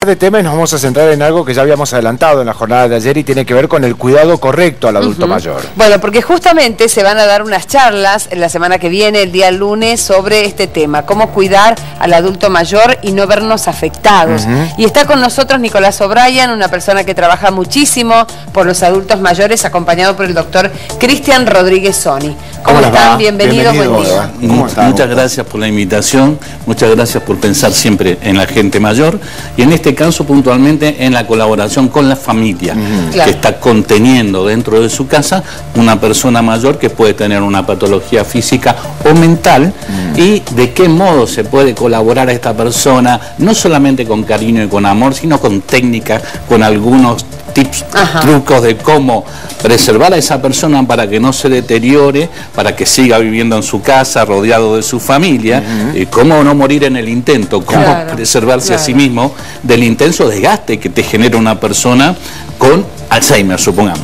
de temas nos vamos a centrar en algo que ya habíamos adelantado en la jornada de ayer y tiene que ver con el cuidado correcto al adulto mayor. Bueno, porque justamente se van a dar unas charlas la semana que viene, el día lunes, sobre este tema, cómo cuidar al adulto mayor y no vernos afectados. Y está con nosotros Nicolás O'Brien, una persona que trabaja muchísimo por los adultos mayores, acompañado por el doctor Cristian Rodríguez Soni. ¿Cómo están? Bienvenidos, buen día. Muchas gracias por la invitación, muchas gracias por pensar siempre en la gente mayor y en este caso puntualmente en la colaboración con la familia que está conteniendo dentro de su casa una persona mayor que puede tener una patología física o mental y de qué modo se puede colaborar a esta persona, no solamente con cariño y con amor, sino con técnica, con algunos tips, trucos de cómo preservar a esa persona para que no se deteriore, para que siga viviendo en su casa, rodeado de su familia, cómo no morir en el intento, cómo preservarse a sí mismo del intenso desgaste que te genera una persona con Alzheimer, supongamos.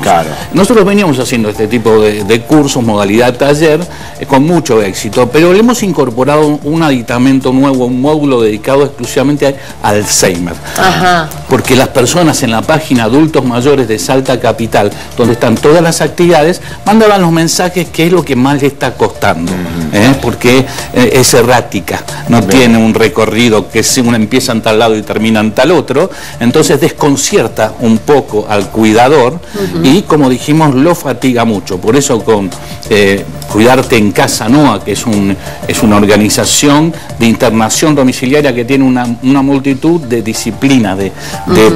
Nosotros veníamos haciendo este tipo de cursos, modalidad taller, con mucho éxito, pero le hemos incorporado un aditamento nuevo, un módulo dedicado exclusivamente a Alzheimer. Porque las personas en la página Adultos Mayores de Salta Capital, donde están todas las actividades, mandaban los mensajes qué es lo que más le está costando, porque es errática, no tiene un recorrido que uno empieza en tal lado y termina en tal otro, entonces desconcierta un poco al cuidador y, como dijimos, lo fatiga mucho. Por eso con Cuidarte en Casa NOA, que es una organización de internación domiciliaria que tiene una multitud de disciplinas, de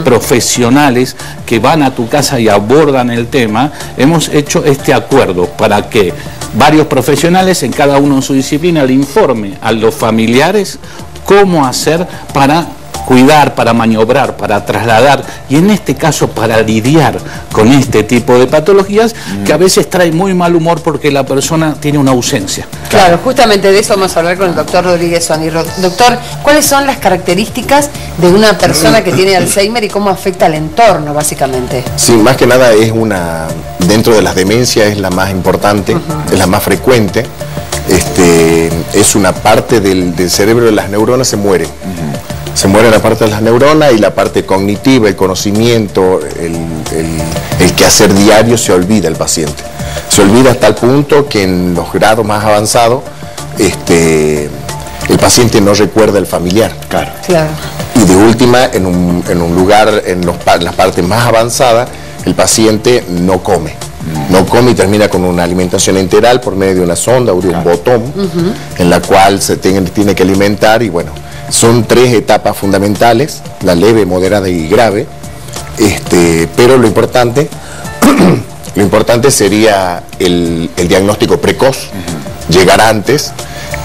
profesionales que van a tu casa y abordan el tema, hemos hecho este acuerdo para que varios profesionales, en cada uno en su disciplina, le informe a los familiares cómo hacer para cuidar, para maniobrar, para trasladar y en este caso para lidiar con este tipo de patologías que a veces trae muy mal humor porque la persona tiene una ausencia. Claro, justamente de eso vamos a hablar con el doctor Rodríguez Soni. Doctor, ¿cuáles son las características de una persona que tiene Alzheimer y cómo afecta al entorno, básicamente? Sí, más que nada es dentro de las demencias es la más importante, es la más frecuente. Es una parte del cerebro de las neuronas se muere. Se muere la parte de las neuronas y la parte cognitiva, el conocimiento, el quehacer diario se olvida el paciente. Se olvida hasta el punto que en los grados más avanzados el paciente no recuerda el familiar. Y de última, en un lugar, en las partes más avanzadas, el paciente no come. No come y termina con una alimentación enteral por medio de una sonda o de un botón en la cual se tiene que alimentar y bueno. Son tres etapas fundamentales, la leve, moderada y grave, pero lo importante sería el diagnóstico precoz, llegar antes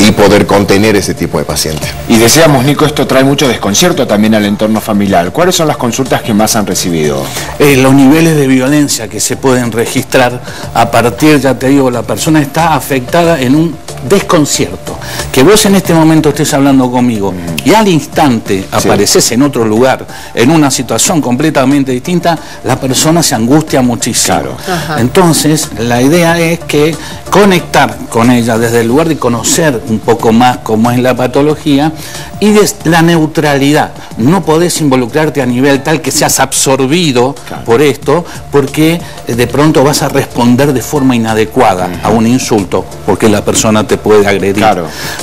y poder contener ese tipo de pacientes. Y decíamos, Nico, esto trae mucho desconcierto también al entorno familiar. ¿Cuáles son las consultas que más han recibido? Los niveles de violencia que se pueden registrar a partir, ya te digo, la persona está afectada en un desconcierto. Que vos en este momento estés hablando conmigo y al instante apareces en otro lugar, en una situación completamente distinta, la persona se angustia muchísimo. Entonces, la idea es que conectar con ella desde el lugar de conocer un poco más cómo es la patología y de la neutralidad. No podés involucrarte a nivel tal que seas absorbido por esto, porque de pronto vas a responder de forma inadecuada a un insulto, porque la persona te puede agredir.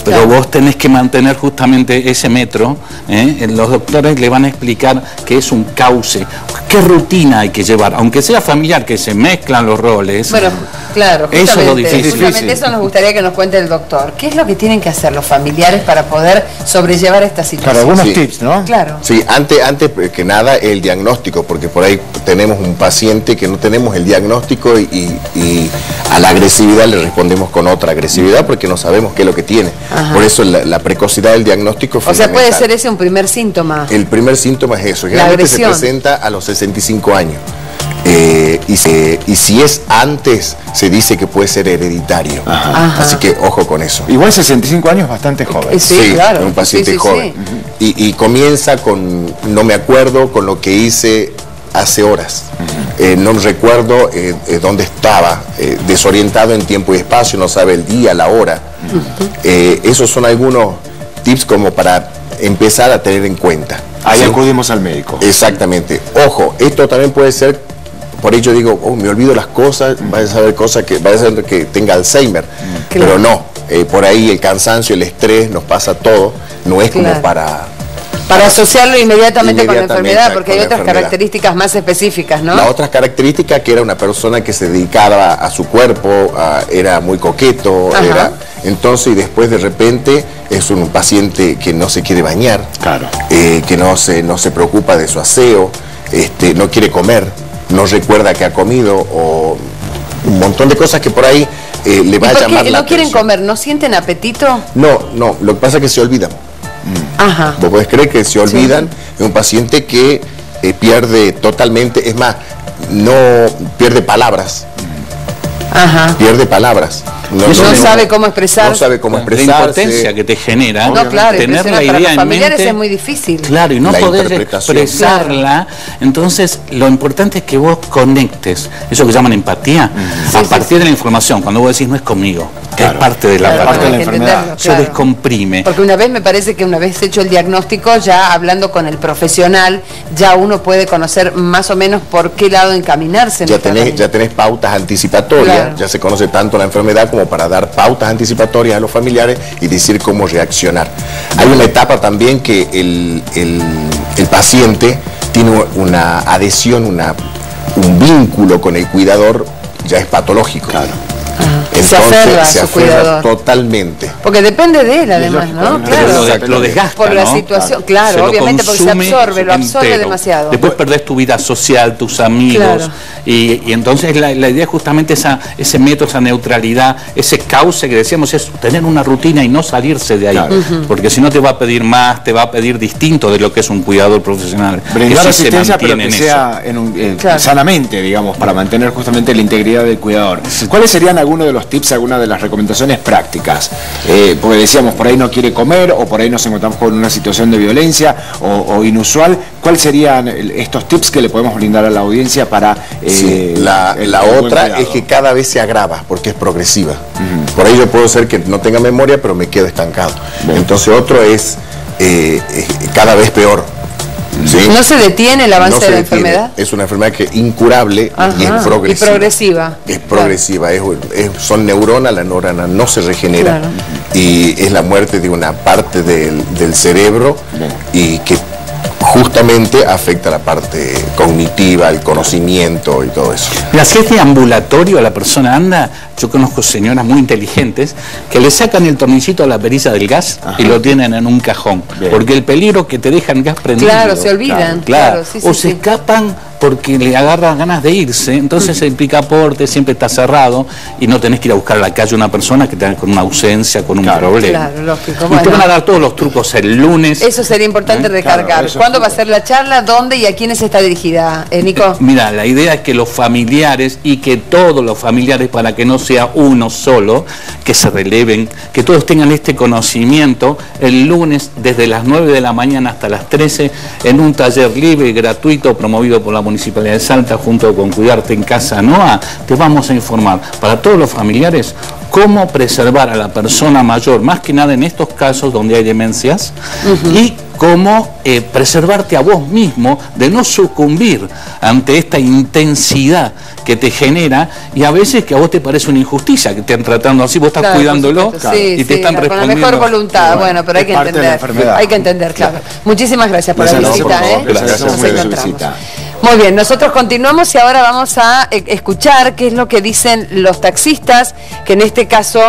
Pero vos tenés que mantener justamente ese metro. Los doctores le van a explicar que es un cauce, qué rutina hay que llevar, aunque sea familiar, que se mezclan los roles. Bueno, claro, eso es lo difícil. Justamente eso nos gustaría que nos cuente el doctor. ¿Qué es lo que tienen que hacer los familiares para poder sobrellevar esta situación? Algunos tips, ¿no? Sí, antes que nada el diagnóstico, porque por ahí tenemos un paciente que no tenemos el diagnóstico y a la agresividad le respondemos con otra agresividad porque no sabemos qué es lo que tiene. Por eso la precocidad del diagnóstico es fundamental. O sea, puede ser ese un primer síntoma. El primer síntoma es eso, generalmente se presenta a los 65 años. Y si es antes, se dice que puede ser hereditario. Así que ojo con eso. Igual 65 años es bastante joven. Sí, claro. Un paciente joven. Y comienza con, no me acuerdo con lo que hice hace horas. No recuerdo dónde estaba, desorientado en tiempo y espacio, no sabe el día, la hora. Esos son algunos tips como para empezar a tener en cuenta. Ahí acudimos al médico. Exactamente. Ojo, esto también puede ser, por ello digo, me olvido las cosas, vaya a saber cosas que vaya a ser que tenga Alzheimer, pero no, por ahí el cansancio, el estrés, nos pasa todo, no es como para asociarlo inmediatamente con la enfermedad, porque hay otras características más específicas, ¿no? La otra característica que era una persona que se dedicaba a su cuerpo, era muy coqueto, entonces y después de repente es un paciente que no se quiere bañar, que no se preocupa de su aseo, no quiere comer, no recuerda que ha comido, o un montón de cosas que por ahí le va a llamar la atención. ¿No quieren comer? ¿No sienten apetito? No, lo que pasa es que se olvidan. Vos podés creer que se olvidan de un paciente que pierde totalmente, es más, no pierde palabras. Pierde palabras. No sabe cómo expresar. No sabe cómo expresarse. La impotencia que te genera. No, claro, tener la para idea los en familiares mente, es muy difícil. Claro, y no poder expresarla. Entonces, lo importante es que vos conectes. Eso que llaman empatía. A partir de la información, cuando vos decís no es conmigo, es parte de la enfermedad. Se descomprime. Porque una vez hecho el diagnóstico, ya hablando con el profesional, ya uno puede conocer más o menos por qué lado encaminarse. Ya tenés pautas anticipatorias, ya se conoce tanto la enfermedad como para dar pautas anticipatorias a los familiares y decir cómo reaccionar. Hay una etapa también que el paciente tiene una adhesión, un vínculo con el cuidador, ya es patológico. Entonces se aferra totalmente. Porque depende de él además, ¿no? Claro. Lo desgasta, por la situación, claro, obviamente porque se absorbe, lo absorbe demasiado. Después perdés tu vida social, tus amigos, y entonces la idea es justamente ese método, esa neutralidad, ese cauce que decíamos, es tener una rutina y no salirse de ahí, porque si no te va a pedir más, te va a pedir distinto de lo que es un cuidador profesional. Brindar asistencia, pero que sea sanamente, digamos, para mantener justamente la integridad del cuidador. ¿Cuáles serían algunos de los tips, algunas de las recomendaciones prácticas? Porque decíamos, por ahí no quiere comer, o por ahí nos encontramos con una situación de violencia o inusual. ¿Cuáles serían estos tips que le podemos brindar a la audiencia para... la otra es que cada vez se agrava, porque es progresiva. Por ahí yo puedo ser que no tenga memoria, pero me quedo estancado. Entonces otro es cada vez peor. ¿No se detiene el avance de la enfermedad? Es una enfermedad que es incurable y es progresiva. Es progresiva, son neuronas, la neurona no se regenera y es la muerte de una parte del cerebro y que justamente afecta la parte cognitiva, el conocimiento y todo eso. Mira, si es de ambulatorio la persona anda, yo conozco señoras muy inteligentes que le sacan el tornillito a la perilla del gas y lo tienen en un cajón, porque el peligro que te dejan gas prendido. Claro, se olvidan. O se escapan porque le agarran ganas de irse, entonces el picaporte siempre está cerrado y no tenés que ir a buscar a la calle una persona que tenga con una ausencia, con un problema. Claro, lógico. Y te van a dar todos los trucos el lunes. Eso sería importante recargar. ¿Cuándo va a ser la charla? ¿Dónde y a quiénes está dirigida, Nico? Mira, la idea es que los familiares y que todos los familiares, para que no sea uno solo, que se releven, que todos tengan este conocimiento el lunes desde las 9 de la mañana hasta las 13 en un taller libre y gratuito promovido por la Municipalidad de Salta junto con Cuidarte en Casa NOA. Te vamos a informar para todos los familiares cómo preservar a la persona mayor, más que nada en estos casos donde hay demencias, y cómo preservarte a vos mismo de no sucumbir ante esta intensidad que te genera, y a veces que a vos te parece una injusticia que te están tratando así, vos estás cuidándolo y te están respondiendo. Con la mejor voluntad, pero hay que entender. Hay que entender, Muchísimas gracias por la visita. Gracias. Muy bien, nosotros continuamos y ahora vamos a escuchar qué es lo que dicen los taxistas, que en este caso